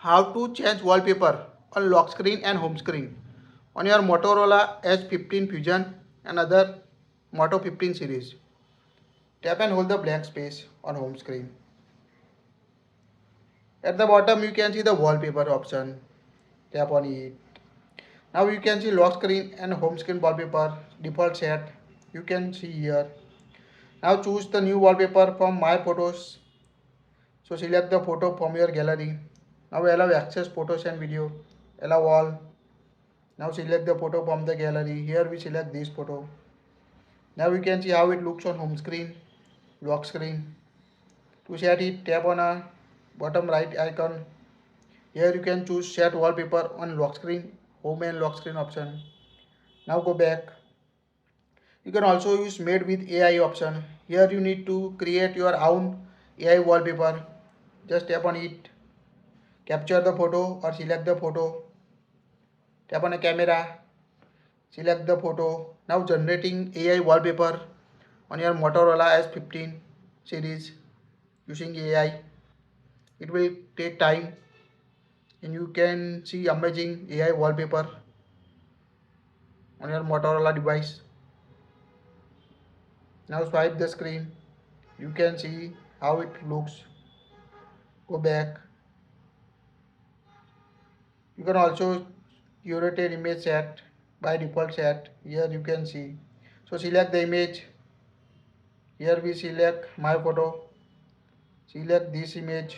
How to change wallpaper on lock screen and home screen on your Motorola S15 Fusion and other Moto 15 series. Tap and hold the blank space on home screen. At the bottom you can see the wallpaper option. Tap on it. Now you can see lock screen and home screen wallpaper default set. You can see here. Now choose the new wallpaper from my photos. So select the photo from your gallery. Now allow access photos and video. Allow all. Now select the photo from the gallery. Here we select this photo. Now you can see how it looks on home screen, lock screen. To set it, tap on a bottom right icon. Here you can choose set wallpaper on lock screen, home and lock screen option. Now go back. You can also use made with AI option. Here you need to create your own AI wallpaper. Just tap on it, capture the photo or select the photo. Tap on a camera, select the photo. Now generating AI wallpaper on your Motorola S15 series using AI. It will take time and you can see amazing AI wallpaper on your Motorola device. Now swipe the screen. You can see how it looks. Go back. You can also curate an image set by default set. Here you can see. So select the image. Here we select my photo. Select this image.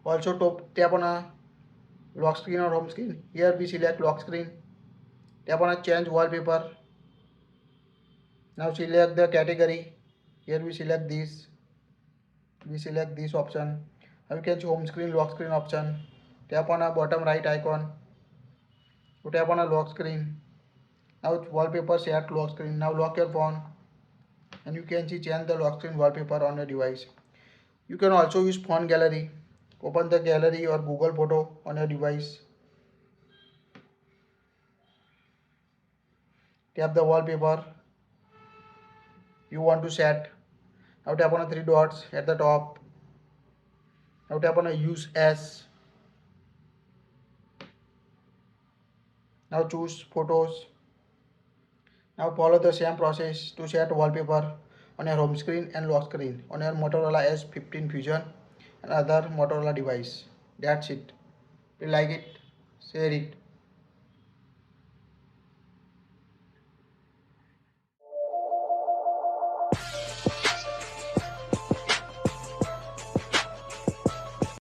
Also tap on a lock screen or home screen. Here we select lock screen. Tap on a change wallpaper. Now select the category. Here we select this. We select this option. Now you can see home screen, lock screen option. Tap on a bottom right icon. So tap on a lock screen. Now it's wallpaper set lock screen. Now lock your phone. And you can see change the lock screen wallpaper on your device. You can also use phone gallery. Open the gallery or Google photo on your device. Tap the wallpaper you want to set. Now tap on the three dots at the top. Now tap on a use as. Now choose photos. Now follow the same process to set wallpaper on your home screen and lock screen on your Motorola S15 Fusion and other Motorola device. That's it. If you like it, share it.